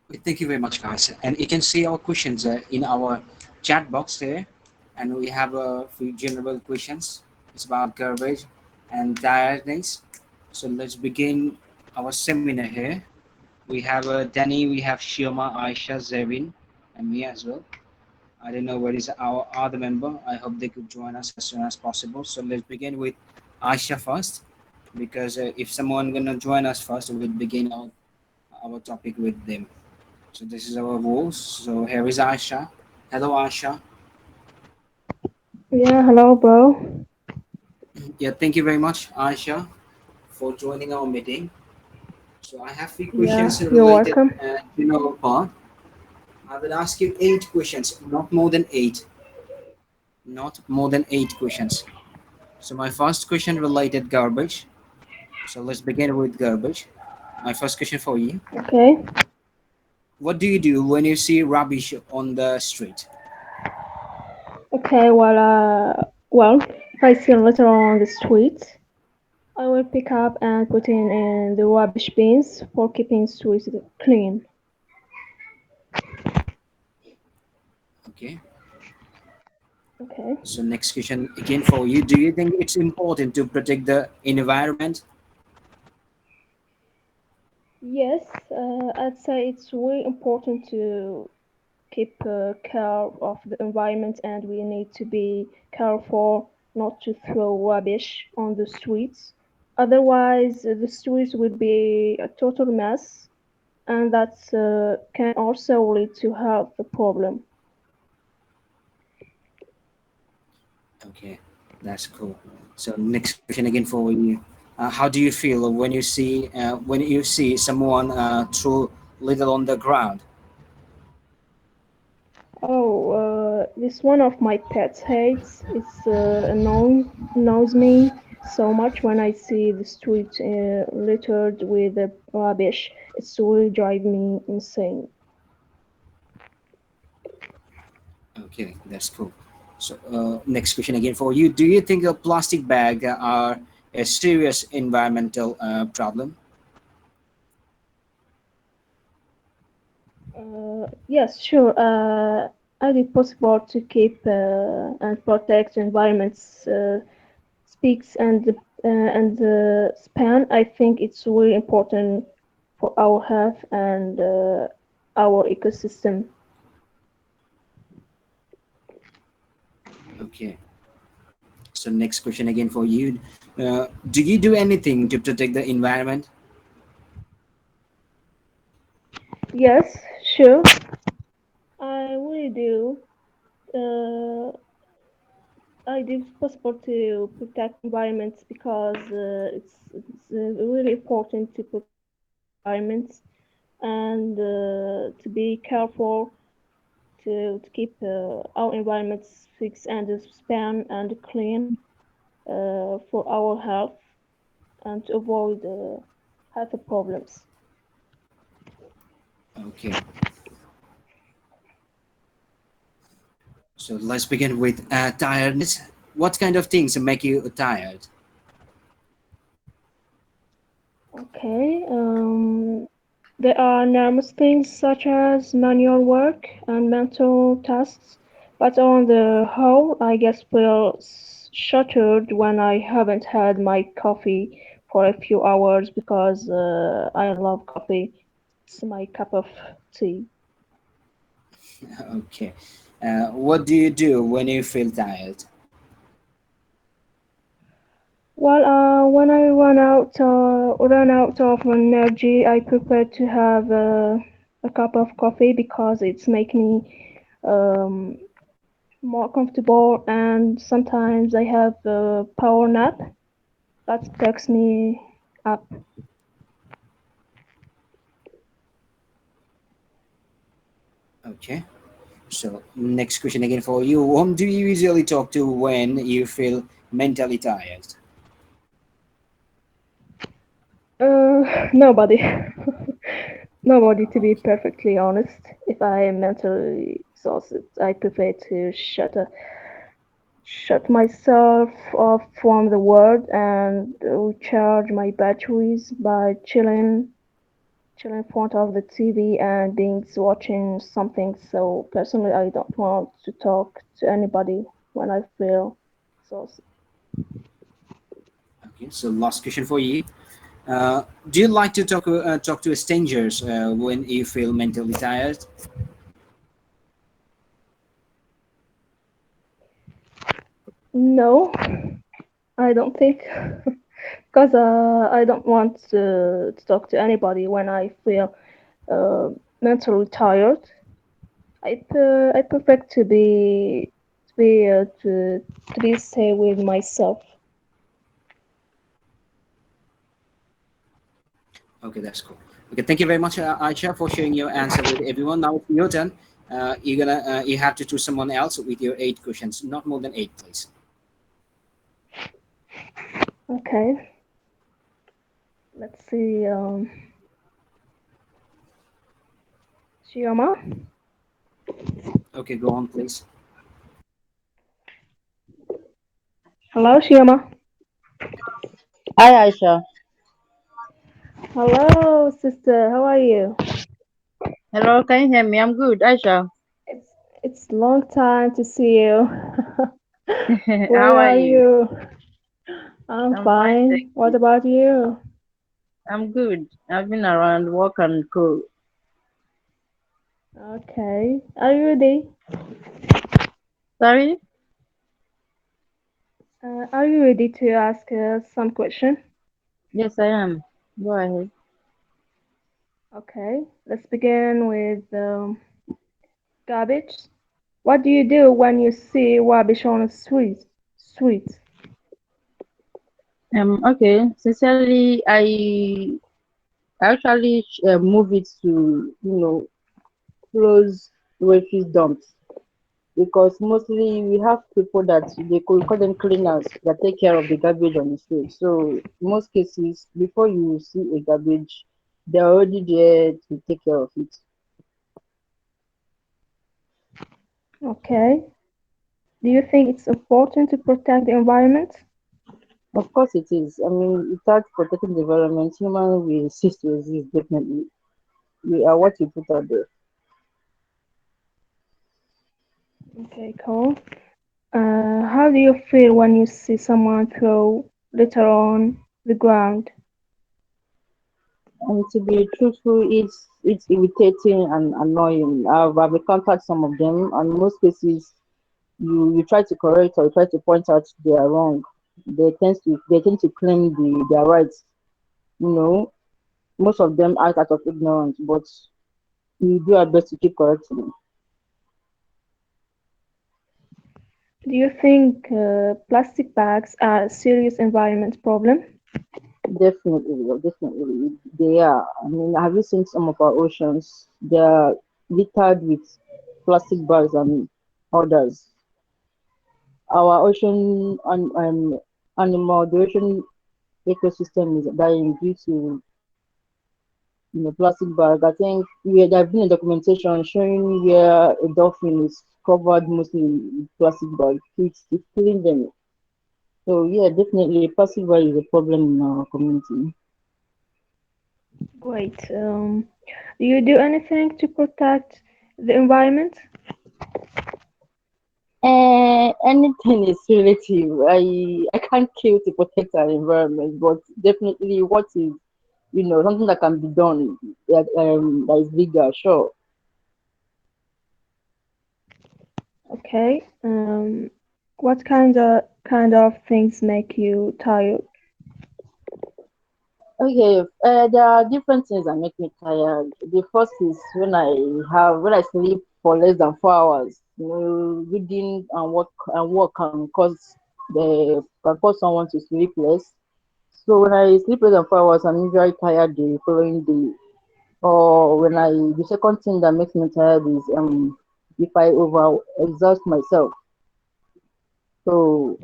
Thank you very much, guys. And you can see our questions in our chat box here. And we have a few general questions. It's about garbage and tiredness. So let's begin our seminar here. We have Danny, we have Shioma, Aisha, Zevin, and me as well. I don't know where is our other member. I hope they could join us as soon as possible. So let's begin with Aisha first, because if someone gonna join us first, we'll begin our topic with them. So this is our rules. So here is Aisha. Hello, Aisha. Yeah, hello, bro. Yeah, thank you very much, Aisha, for joining our meeting. So I have few Yeah, questions you're related welcome. to our part. I will ask you 8 questions, not more than eight. Not more than 8 questions. So my first question related garbage. So let's begin with garbage. My first question for you. Okay. What do you do when you see rubbish on the street? Okay, well, if I see a litter on the street, I will pick up and put in the rubbish bins for keeping streets clean. Okay. Okay. So next question again for you. Do you think it's important to protect the environment? Yes, I'd say it's really important to keep care of the environment, and we need to be careful not to throw rubbish on the streets. Otherwise, the streets will be a total mess, and that can also lead to health problem. Okay, that's cool. So next question again for you. How do you feel when you see someone throw litter on the ground? Oh, this one of my pets hates. It's annoys me so much when I see the street littered with rubbish. It's really drive me insane. Okay, that's cool. So next question again for you. Do you think a plastic bag are a serious environmental problem? Yes, sure. As it possible to keep and protect environments speaks and span. I think it's really important for our health and our ecosystem. Okay. So next question again for you. Do you do anything to protect the environment? Yes, sure. I really do. Uh, I do it's possible to protect environments because it's really important to protect our environments and to be careful to keep our environments fixed and span and clean for our health and to avoid health problems. Okay. So let's begin with tiredness. What kind of things make you tired? Okay. There are numerous things such as manual work and mental tasks, but on the whole, I guess feel shattered when I haven't had my coffee for a few hours because I love coffee. It's my cup of tea. Okay. What do you do when you feel tired? Well, when I run out of energy, I prefer to have a cup of coffee because it's make me um, more comfortable, and sometimes I have a power nap that takes me up. Okay. So next question again for you. Whom do you usually talk to when you feel mentally tired? Nobody. Nobody, to be perfectly honest. If I am mentally exhausted, I prefer to shut myself off from the world and recharge my batteries by chilling chill in front of the TV and being watching something. So personally, I don't want to talk to anybody when I feel so. Okay, so last question for you. Do you like to talk to strangers when you feel mentally tired? No, I don't think because I don't want to talk to anybody when I feel uh, mentally tired. I prefer to be stay with myself. Okay, that's cool. Okay, thank you very much, Aisha, for sharing your answer with everyone. Now it's your turn. You have to choose someone else with your 8 questions, not more than 8, please. Okay, let's see. Shioma. Okay, go on, please. Hello, Shioma. Hi Aisha. Hello, sister. How are you? Hello, can you hear me? I'm good, Aisha. It's it's long time to see you. How Where are are you? you? I'm I'm fine, thank fine. What you. about you? I'm good. I've been around work and cool. Okay. Are you ready? Sorry? Are you ready to ask some question? Yes, I am. Go ahead. Okay. Let's begin with garbage. What do you do when you see rubbish on a street? Street. Okay. Sincerely, I actually move it to close refuse dumps because mostly we have people that they could call them cleaners that take care of the garbage on the street. So most cases, before you see a garbage, they're already there to take care of it. Okay. Do you think it's important to protect the environment? Of course it is. I mean, without protecting the environment, human will cease to exist, definitely. We are what we put out there. Okay, cool. How do you feel when you see someone throw litter on the ground? And to be truthful, it's irritating and annoying. I've encountered some of them, and most cases, you try to correct or you try to point out they are wrong. They tend to claim their rights. You know, most of them act out of ignorance, but we do our best to keep correcting them. Do you think plastic bags are a serious environment problem? Definitely, well, definitely. They are. I mean, have you seen some of our oceans? They are littered with plastic bags and others. Our ocean animal, the ocean ecosystem is dying due to plastic bag. I think there have been a documentation showing where a dolphin is covered mostly in plastic bag. It's killing them. So yeah, definitely plastic bag is a problem in our community. Great. Do you do anything to protect the environment? Anything is relative. I can't kill to protect our environment, but definitely what is something that can be done that is bigger, sure. Okay. What kind of things make you tired? Okay, there are different things that make me tired. The first is when I sleep for less than 4 hours. Reading and work can cause someone to sleep less. So when I sleep less than 4 hours, I'm usually tired the following day. Or the second thing that makes me tired is if I over exhaust myself. So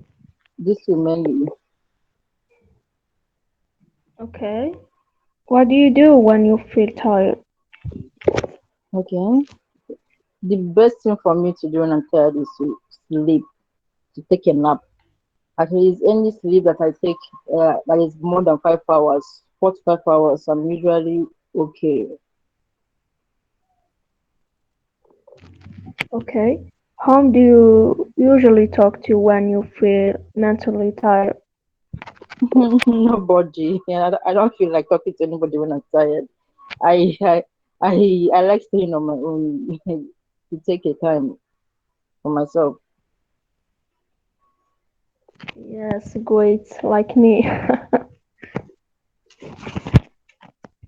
this will mainly. Okay. What do you do when you feel tired? Okay. The best thing for me to do when I'm tired is to sleep, to take a nap. At least any sleep that I take that is more than 5 hours, 4 to 5 hours, I'm usually Okay. Okay. Whom do you usually talk to when you feel mentally tired? Nobody. Yeah, I don't feel like talking to anybody when I'm tired. I I I like staying on my own to take a time for myself. Yes, great, like me.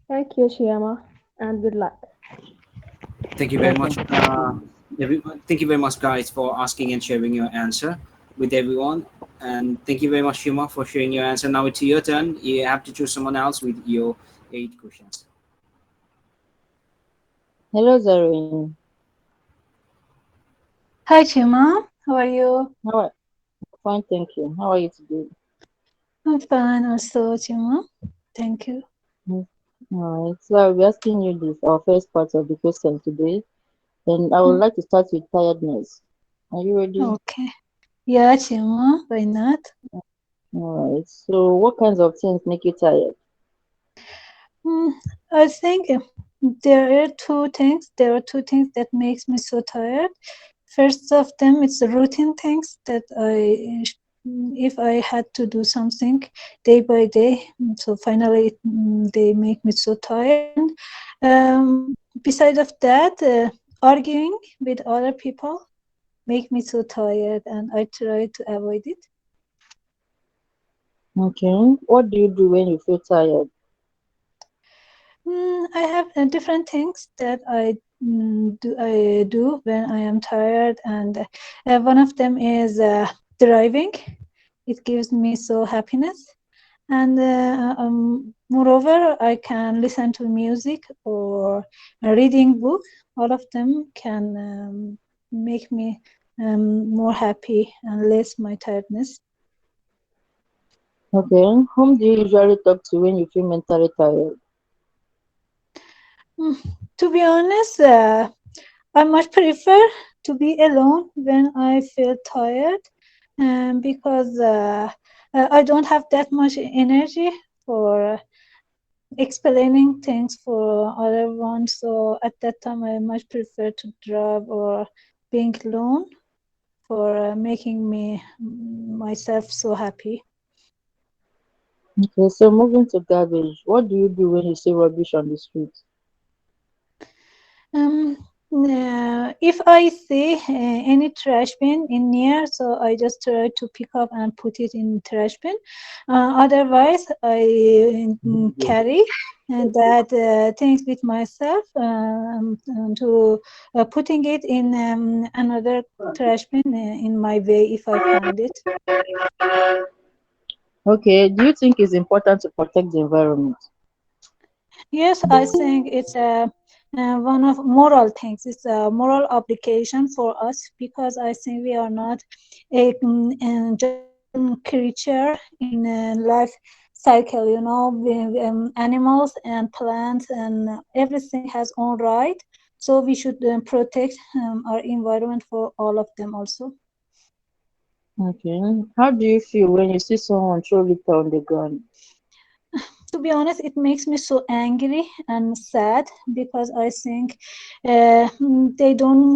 Thank you, Shiama, and good luck. Thank you very Thank you. much. Thank you very much, guys, for asking and sharing your answer with everyone. And thank you very much, Shuma, for sharing your answer. Now it's your turn. You have to choose someone else with your 8 questions. Hello, Zareen. Hi, Chima. How are you? How are, fine, thank you. How are you today? I'm fine also, Chima. Thank you. Mm. All right. So I'll be asking you this, our first part of the question today. And I would Mm, like to start with tiredness. Are you ready? okay. Yeah, Chima. Why not? All right. So what kinds of things make you tired? Mm, I think there are two things. There are two things that makes me so tired. First of them, it's the routine things that if I had to do something day by day, so finally they make me so tired. And beside of that, arguing with other people make me so tired, and I try to avoid it. Okay. What do you do when you feel tired? I have different things that I do when I am tired, and one of them is driving. It gives me so happiness, and moreover, I can listen to music or reading book. All of them can make me more happy and less my tiredness. Okay. Whom do you usually talk to when you feel mentally tired? Mm, To be honest, I much prefer to be alone when I feel tired, because I don't have that much energy for explaining things for other ones. So at that time, I much prefer to drive or being alone for making me myself so happy. Okay. So moving to garbage, what do you do when you see rubbish on the street? If I see any trash bin in near, so I just try to pick up and put it in trash bin. Otherwise, I carry that things with myself, to putting it in another trash bin in my way if I find it. Okay. Do you think it's important to protect the environment? Yes, I think it's one of moral things. It's a moral obligation for us, because I think we are not just one creature in a life cycle. Animals and plants and everything has own right. So we should protect our environment for all of them also. Okay. How do you feel when you see someone throw litter on the ground? To be honest, it makes me so angry and sad, because I think they don't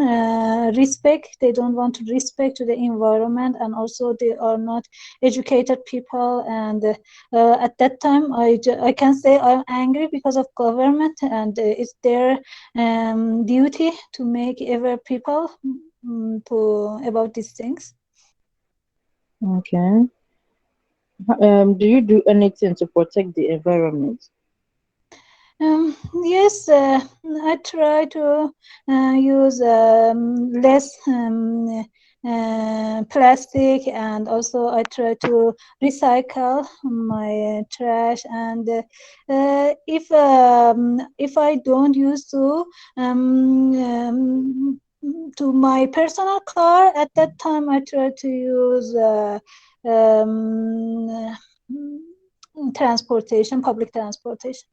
they don't want to respect to the environment, and also they are not educated people. And at that time, I can say I'm angry because of government, and it's their duty to make aware people to about these things. Okay. Do you do anything to protect the environment? Yes, I try to use less plastic, and also I try to recycle my trash. And if I don't use to my personal car, at that time I try to use um, public transportation.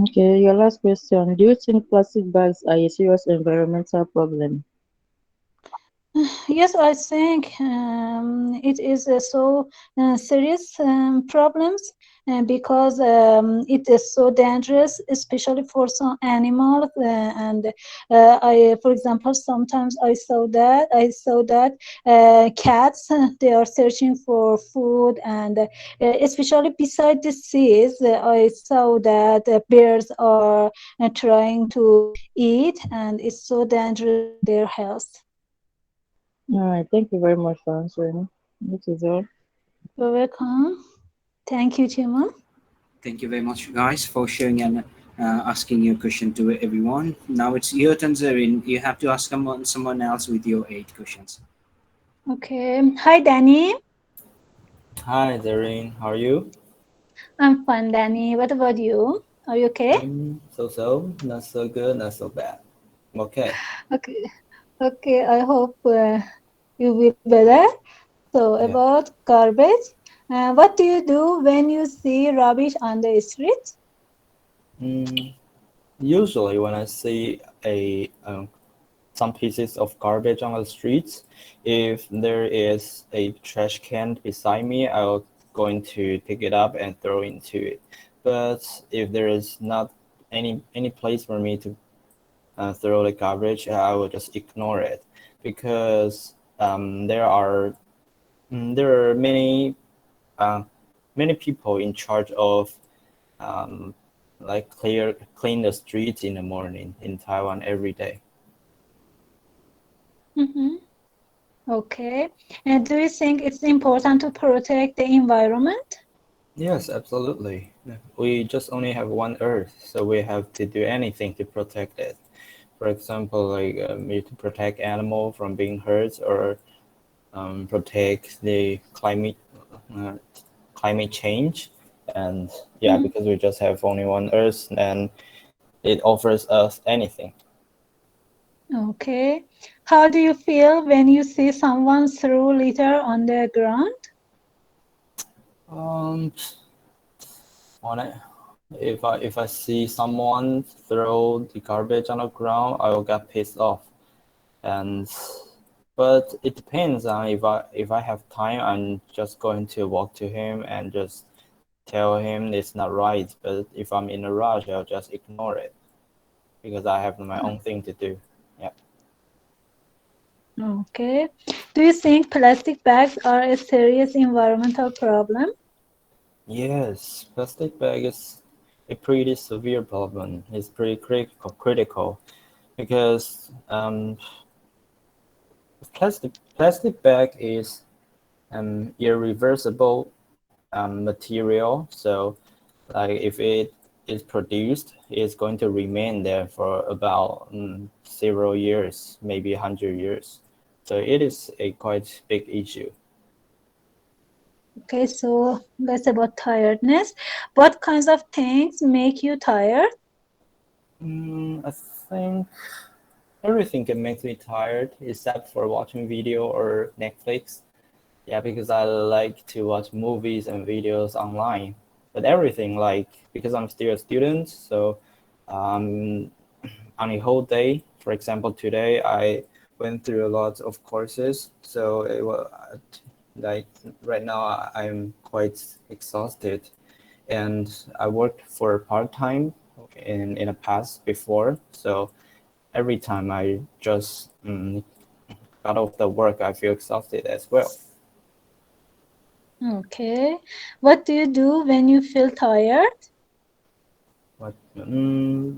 Okay, your last question. Do you think plastic bags are a serious environmental problem? Yes, I think it is so serious problems because it is so dangerous, especially for some animals. For example, sometimes I saw that cats they are searching for food, and especially beside the seas, I saw that bears are trying to eat, and it's so dangerous for their health. All right, thank you very much for answering. This is all. You're welcome. Thank you, Chima. Thank you very much, guys, for sharing and asking your question to everyone. Now it's your turn, Zarin. You have to ask someone else with your 8 questions. Okay. Hi, Danny. Hi, Zareen. How are you? I'm fine, Danny. What about you? Are you okay? So, not so good, not so bad. I'm okay. Okay. Okay. I hope you will be better. So, Yeah. about garbage, what do you do when you see rubbish on the street? Mm, Usually, when I see a some pieces of garbage on the streets, if there is a trash can beside me, I'll going to pick it up and throw into it. But if there is not any place for me to throw the garbage, I will just ignore it because there are uh, many people in charge of um, like clean the streets in the morning in Taiwan every day. Mm-hmm. Okay. And do you think it's important to protect the environment? Yes, absolutely. Yeah. We just only have one Earth, so we have to do anything to protect it. For example, like you to protect animal from being hurt or protect the uh, climate change. And yeah, Mhm. because we just have only one Earth, and it offers us anything. Okay. How do you feel when you see someone throw litter on the ground? Um, on it, if I see someone throw the garbage on the ground, I will get pissed off. And but it depends on if I have time, I'm just going to walk to him and just tell him it's not right. But if I'm in a rush, I'll just ignore it because I have my own thing to do. Yeah. Okay. Do you think plastic bags are a serious environmental problem? Yes, plastic bag is a pretty severe problem. It's pretty critical because plastic bag is irreversible material. So, like if it is produced, it's going to remain there for about several years, maybe 100 years. So it is a quite big issue. Okay, so that's about tiredness. What kinds of things make you tired? I think everything can make me tired except for watching video or Netflix. Yeah, because I like to watch movies and videos online. But everything, like, because I'm still a student, so um, on a whole day, for example, today I went through a lot of courses. So it was like right now I'm quite exhausted. And I worked for part time in the past before. So every time I just got off the work, I feel exhausted as well. Okay. What do you do when you feel tired? But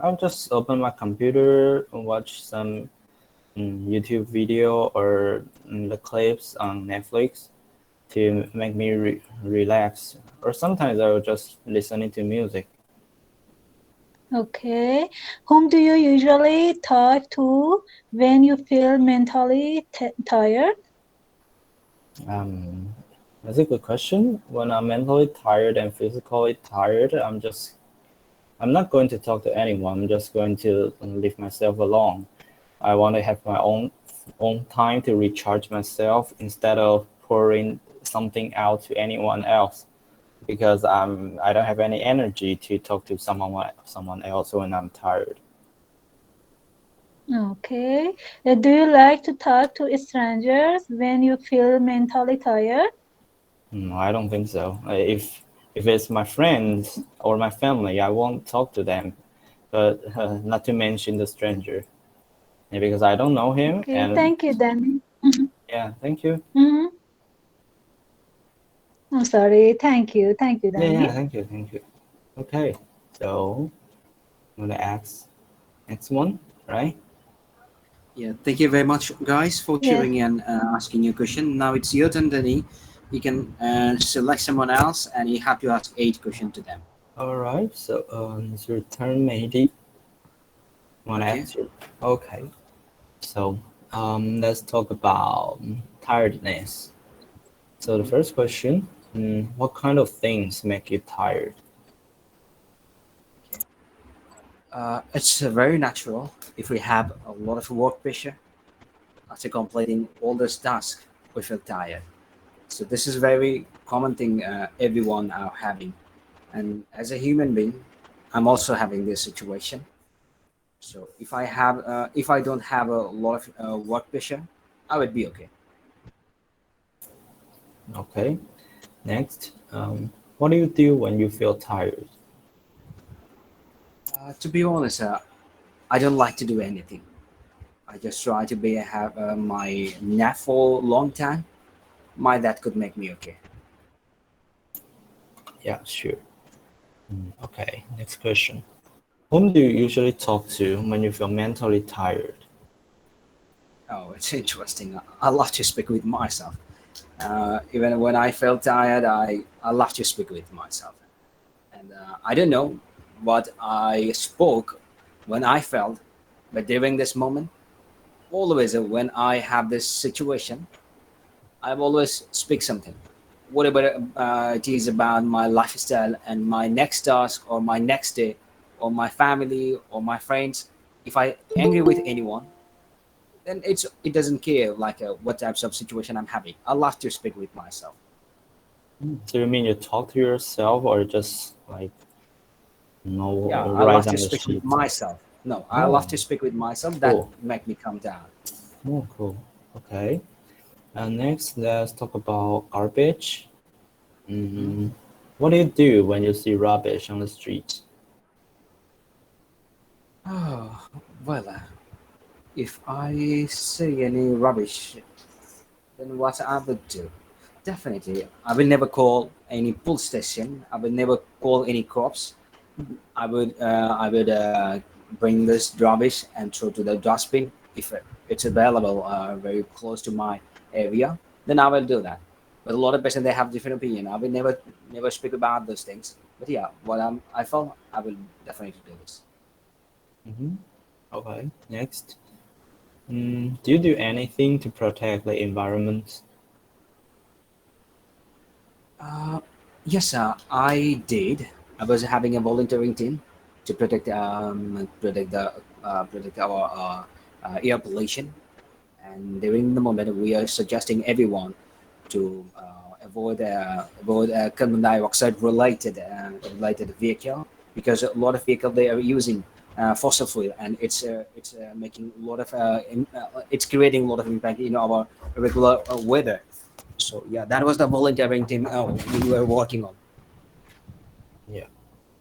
I'll just open my computer and watch some YouTube video or the clips on Netflix to make me relax. Or sometimes I will just listening to music. Okay. Whom do you usually talk to when you feel mentally tired? Um, that's a good question. When I'm mentally tired and physically tired, I'm not going to talk to anyone. I'm just going to leave myself alone. I want to have my own time to recharge myself instead of pouring something out to anyone else because I don't have any energy to talk to someone else when I'm tired. Okay. Do you like to talk to strangers when you feel mentally tired? No, I don't think so. If it's my friends or my family, I won't talk to them. But not to mention the stranger, yeah, because I don't know him. Okay, And thank you, Danny. Mhm. yeah, thank you. Mhm. I'm sorry. Thank you, Yeah, Danny. yeah, thank you, thank you. Okay, so I'm gonna ask next one, right? Yeah, thank you very much, guys, for Yes. tuning in, asking your question. Now it's your turn, Danny. You can select someone else, and you have to ask 8 questions to them. All right, so it's your turn, Mehdi. Wanna Okay. ask you? Okay, so let's talk about tiredness. So the Mhm. first question, what kind of things make you tired? It's very natural if we have a lot of work pressure after completing all those tasks, we feel tired. So this is very common thing everyone are having, and as a human being, I'm also having this situation. So if I don't have a lot of work pressure, I would be okay. Okay, next, what do you do when you feel tired? To be honest, I don't like to do anything. I just try to be have my nap for a long time. My that could make me okay. Yeah, sure. Okay, next question. Whom do you usually talk to when you feel mentally tired? Oh, it's interesting. I love to speak with myself. Even when I felt tired, I love to speak with myself. And I don't know what I spoke when I felt, but during this moment, always when I have this situation, I always speak something. Whatever it is about my lifestyle and my next task or my next day or my family or my friends, if I angry with anyone, then it doesn't care like what types of situation I'm having. I love to speak with myself. So you mean you talk to yourself or just like no Yeah, I write love to on the speak with sheet? myself. No, I Oh, love to speak with myself. That cool. make me calm down. Oh, cool. Okay. And next, let's talk about garbage. Mhm. Mm, what do you do when you see rubbish on the street? Oh, well, if I say any rubbish, then what I would do? Definitely, I will never call any police station. I will never call any cops. I would bring this rubbish and throw to the dustbin if it's available very close to my area. Then I will do that. But a lot of person they have different opinion. I will never speak about those things. But yeah, I felt I will definitely do this. Hmm. Okay. Next, do you do anything to protect the environment? Uh, yes, I did. I was having a volunteering team to protect our air pollution. And during the moment, we are suggesting everyone to avoid carbon dioxide related vehicle, because a lot of vehicle they are using fossil fuel, and it's making a lot of it's creating a lot of impact in our regular weather. So yeah, that was the volunteering team we were working on. Yeah.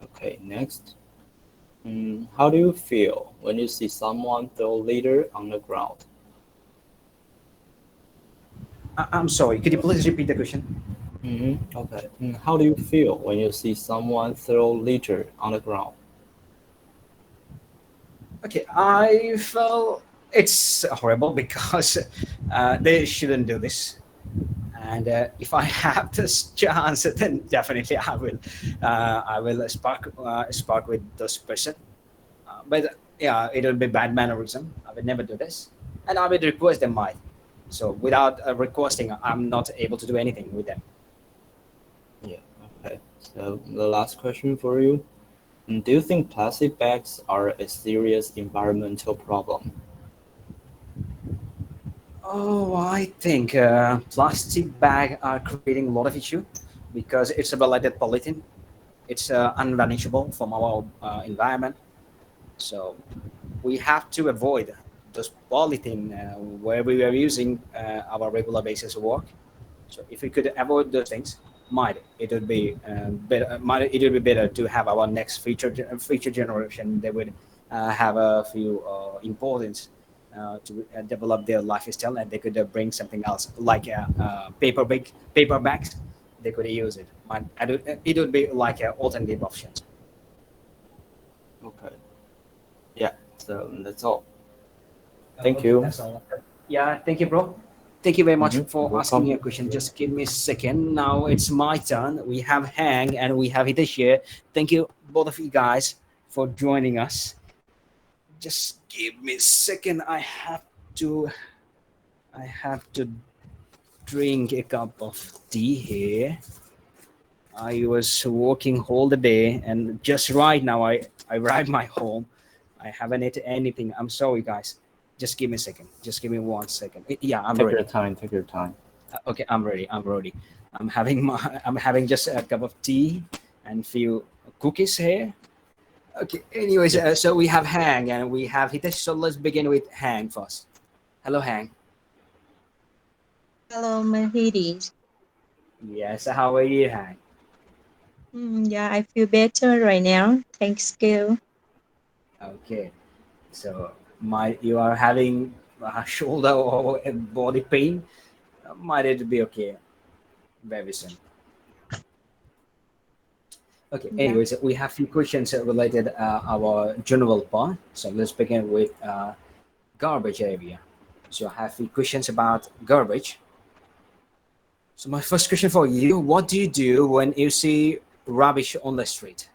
Okay. Next, how do you feel when you see someone throw litter on the ground? I'm sorry, could you please repeat the question? Okay. How do you feel when you see someone throw litter on the ground? Okay, I felt it's horrible because they shouldn't do this. And if I have this chance, then definitely I will spark with this person. But yeah, it will be bad mannerism. I will never do this, and I will request them might. So without requesting, I'm not able to do anything with them. Yeah. Okay. So the last question for you. Do you think plastic bags are a serious environmental problem? Oh, I think plastic bag are creating a lot of issue because it's a related polythene. It's unvanishable from our environment. So we have to avoid those polythene where we were using our regular basis work. So if we could avoid those things, might it would be better. Might it would be better to have our next future generation. They would have a few importance to develop their lifestyle, and they could bring something else like paper bags. They could use it. It would be like alternative options. Okay. Yeah. So that's all. Thank Okay, you. that's all. Yeah, thank you, bro. Thank you very much You're for asking me welcome. a question. Just give me a second. Now it's my turn. We have Hang and we have Hitesh here. Thank you, both of you guys, for joining us. Just give me a second. To I have to drink a cup of tea here. I was working whole the day, and just right now I arrived my home. I haven't ate anything. I'm sorry, guys. Just give me a second. Just give me 1 second. Yeah, I'm Take your ready. time. Take your time. Okay, I'm ready. I'm ready. I'm having just a cup of tea and few cookies here. Okay. Anyways, Yes. so we have Hang and we have Hitesh. So let's begin with Hang first. Hello, Hang. Hello, Mercedes. Yes. How are you, Hang? Yeah, I feel better right now. Thanks you. Okay. So you are having a shoulder or a body pain. Might it be okay very soon? Okay. Yeah. Anyways, we have few questions related our general part. So let's begin with garbage area. So I have few questions about garbage. So my first question for you: what do you do when you see rubbish on the street?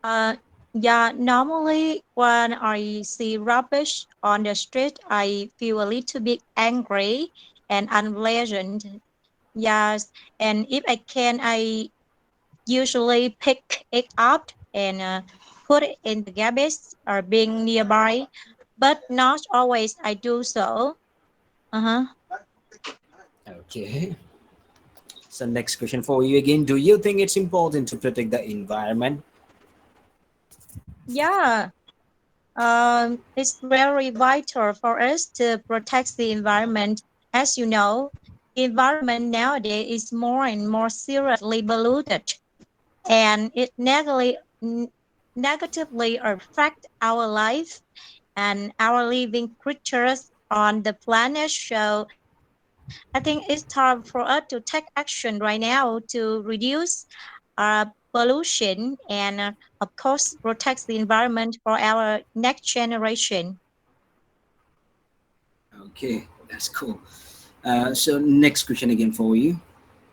Uh, yeah, normally when I see rubbish on the street, I feel a little bit angry and unpleasant. Yes, and if I can, I usually pick it up and put it in the garbage or being nearby, but not always I do so. Uh-huh. Okay. So next question for you again: do you think it's important to protect the environment? Yeah, it's very vital for us to protect the environment. As you know, the environment nowadays is more and more seriously polluted, and it negatively affect our life and our living creatures on the planet. So I think it's time for us to take action right now to reduce pollution and, of course, protect the environment for our next generation. Okay, that's cool. So next question again for you: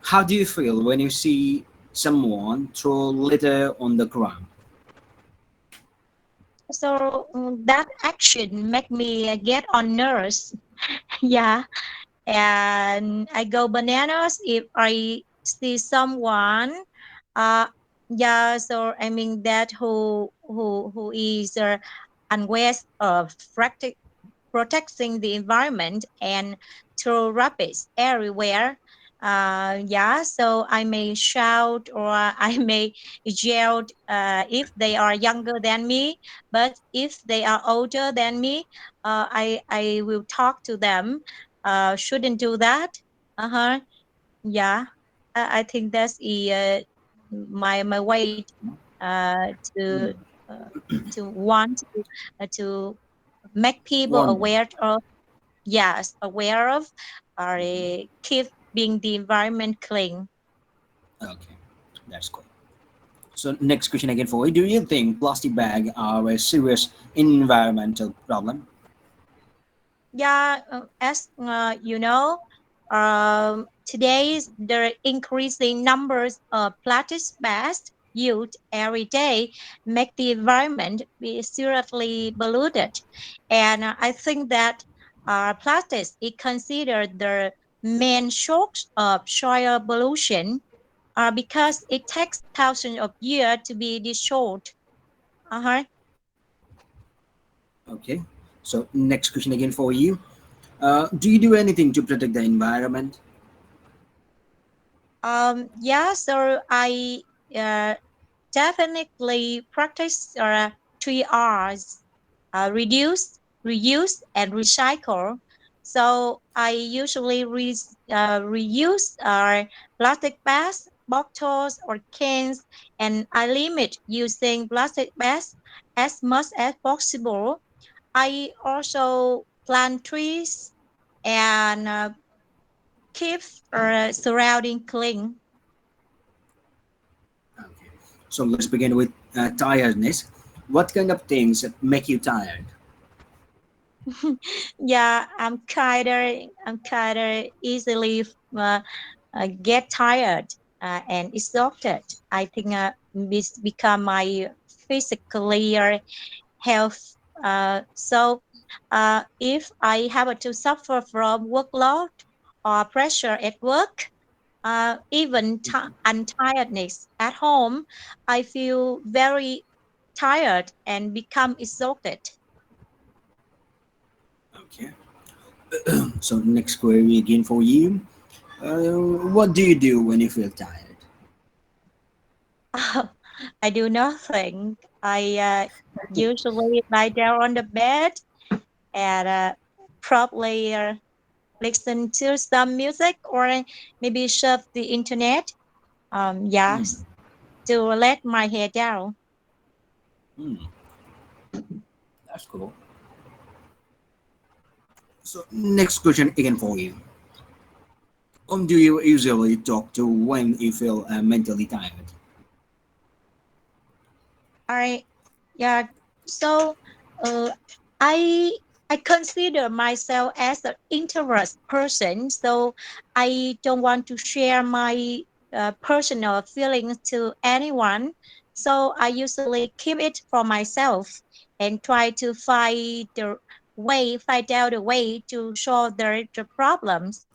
how do you feel when you see someone throw litter on the ground? So that action make me get on nerves. Yeah, and I go bananas if I see someone. Uh, yeah, so I mean that who is unaware of protecting the environment and throw rubbish everywhere. Yeah, so I may shout or I may yell if they are younger than me, but if they are older than me, I will talk to them. Shouldn't do that. Uh-huh. Yeah, I think that's my way to Mm, want to make people warn them. aware of, yes, aware of, or keeping the environment clean. Okay, that's cool. So next question again for you: do you think plastic bags are a serious environmental problem? Yeah, as you know, today's the increasing numbers of plastic bags used every day make the environment be seriously polluted, and I think that plastic is considered the main source of soil pollution, because it takes thousands of years to be dissolved. Uh-huh. Okay. So next question again for you: do you do anything to protect the environment? Yeah, so I uh, definitely practice 3 R's. reduce, reuse, and recycle. So I usually reuse plastic bags, bottles, or cans, and I limit using plastic bags as much as possible. I also plant trees and keep surrounding clean. Okay. So let's begin with tiredness. What kind of things make you tired? Yeah, I'm kind of easily uh, get tired and exhausted. I think this become my physically health. So if I have to suffer from workload or pressure at work, even and tiredness at home, I feel very tired and become exhausted. Okay. So next query again for you. What do you do when you feel tired? I do nothing. I usually lie down on the bed and probably listen to some music or maybe surf the internet. Hmm. Yes, to let my hair down. Hmm. That's cool. So next question again for you. Whom do you usually talk to when you feel mentally tired? I yeah. So uh, I I consider myself as an introvert person. So I don't want to share my personal feelings to anyone. So I usually keep it for myself and try to find out a way to solve the problems.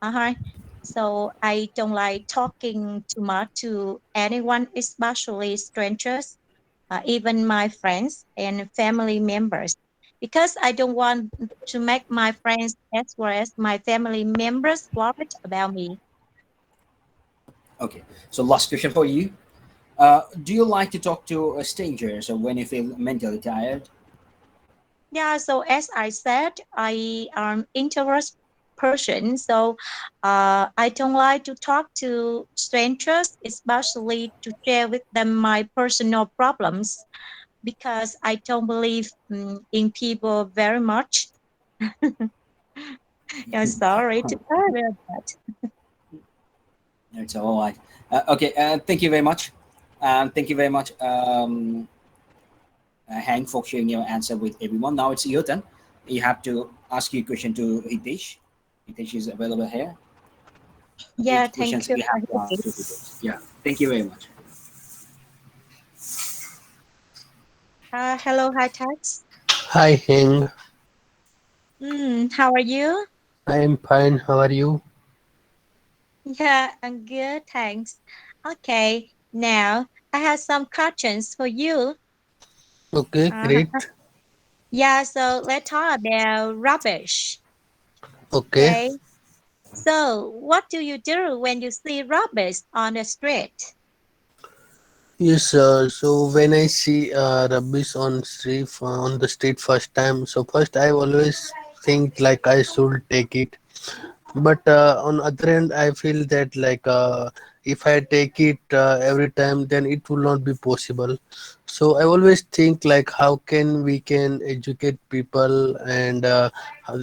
Uh-huh. So I don't like talking too much to anyone, especially strangers, even my friends and family members, because I don't want to make my friends as well as my family members worried about me. Okay. So last question for you. Do you like to talk to strangers when you feel mentally tired? Yeah, so as I said, I am introvert person, so I don't like to talk to strangers, especially to share with them my personal problems, because I don't believe in people very much. Yeah, sorry to tell you that. It's all right. Okay. Thank you very much. Thank you very much, Hank, for sharing your answer with everyone. Now it's your turn. You have to ask your question to Hitesh. Hitesh is available here. Yeah, Eight thank questions you you for have to ask having to Hitesh. Yeah. Thank you very much. Hello, hi, Tax. Hi Heng, How are you? I am fine. How are you? Yeah, I'm good, thanks. Okay, now I have some questions for you. Okay, Uh, great. yeah, so let's talk about rubbish. Okay. Okay, so what do you do when you see rubbish on the street? Yes, so when I see rubbish on the street first time, so first I always think like I should take it. But on other hand, I feel that like if I take it every time, then it will not be possible. So I always think like how can we can educate people and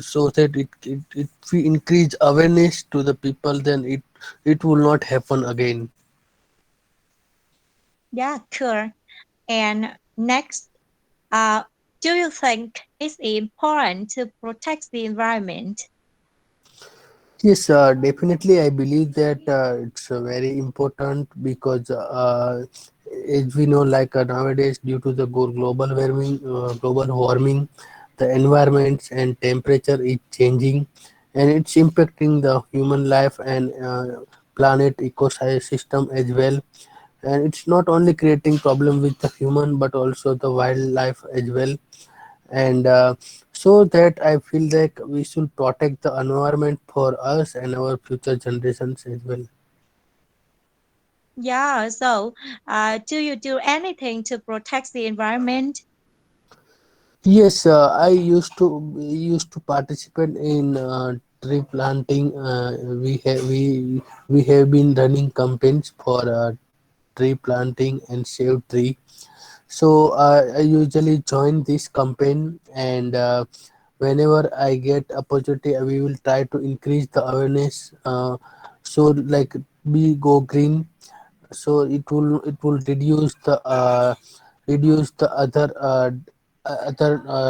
so that if we increase awareness to the people, then it will not happen again. Yeah, sure. And next, uh, do you think it's important to protect the environment? Yes, definitely. I believe that it's very important because, as we know, like nowadays, due to the global warming, the environments and temperature is changing, and it's impacting the human life and planet ecosystem as well. And it's not only creating problem with the human, but also the wildlife as well, and so that I feel like we should protect the environment for us and our future generations as well. Yeah, so do you do anything to protect the environment? Yes, I used to participate in tree planting. We have been running campaigns for tree planting and save tree. So I usually join this campaign, and whenever I get opportunity, we will try to increase the awareness. So like we go green, so it will reduce the other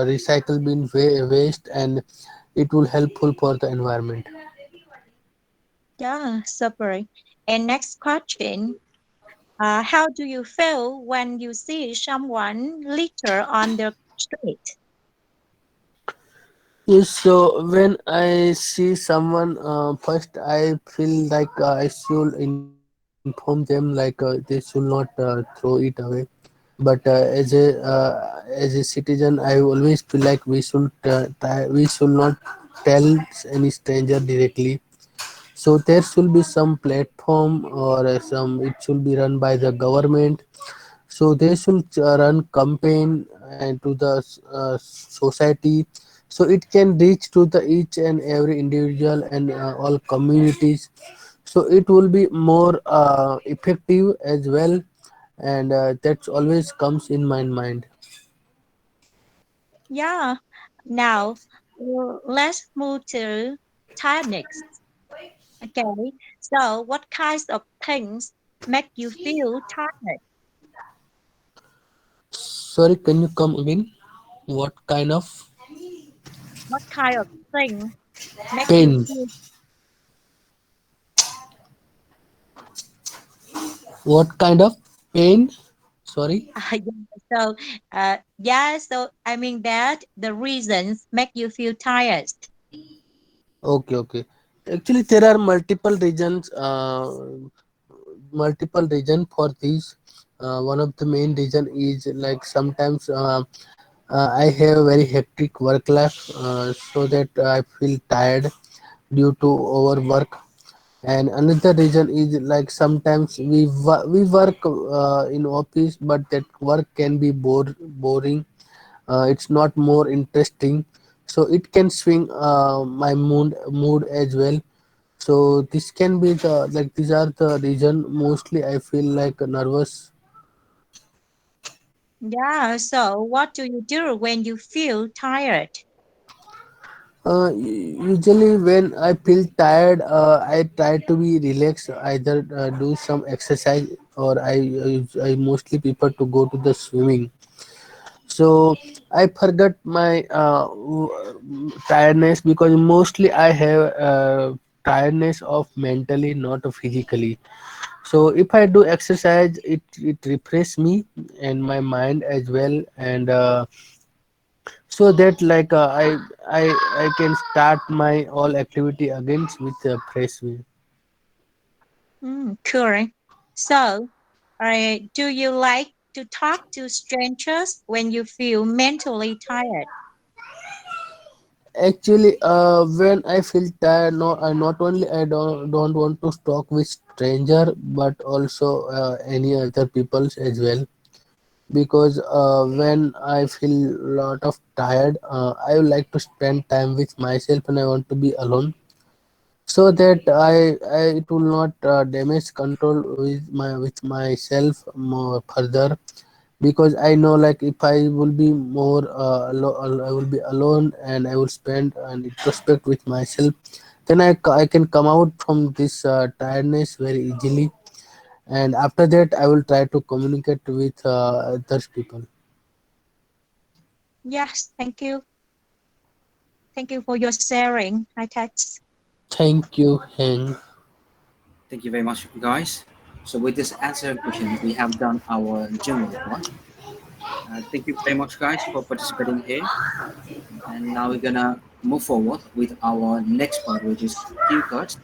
recycle bin waste, and it will helpful for the environment. Yeah, super. And next question. How do you feel when you see someone litter on the street? Yes, so when I see someone, first I feel like I should inform them, like they should not throw it away. But as a citizen, I always feel like we should not tell any stranger directly. So there should be some platform, or some, it should be run by the government. So they should run campaign and to the society, so it can reach to the each and every individual and all communities. So it will be more effective as well, and that always comes in my mind. Yeah. Now, let's move to tiredness. Okay. So, what kinds of things make you feel tired? Sorry, can you come again? What kind of What kind of thing make you pain? feel What kind of pain? Sorry. yeah, so I mean that the reasons make you feel tired. Okay, okay. Actually, there are multiple reason for this. One of the main reason is like sometimes I have very hectic work life, so that I feel tired due to overwork. And another reason is like sometimes we work in office, but that work can be boring. It's not more interesting, so it can swing my mood as well. So this can be the, like, these are the reason mostly I feel like nervous. Yeah, so what do you do when you feel tired? Usually when I feel tired, I try to be relaxed, either do some exercise, or I mostly prefer to go to the swimming. So I forgot my tiredness, because mostly I have tiredness of mentally, not of physically. So if I do exercise, it refresh me and my mind as well, and so that like I can start my all activity again with a fresh way. Cool. So, do you like to talk to strangers when you feel mentally tired? Actually, when I feel tired, no, I not only I don't want to talk with stranger, but also any other peoples as well. Because when I feel lot of tired, I would like to spend time with myself, and I want to be alone, so that I it will not damage control with myself more further. Because I know, like, if I will be more I will be alone, and I will spend and introspect with myself, then I can come out from this tiredness very easily, and after that I will try to communicate with other people. Yes, thank you. Thank you for your sharing. I text. Thank you, Heng. Thank you very much, guys. So with this answer question, we have done our general part. Thank you very much, guys, for participating here. And now we're gonna move forward with our next part, which is cue cards.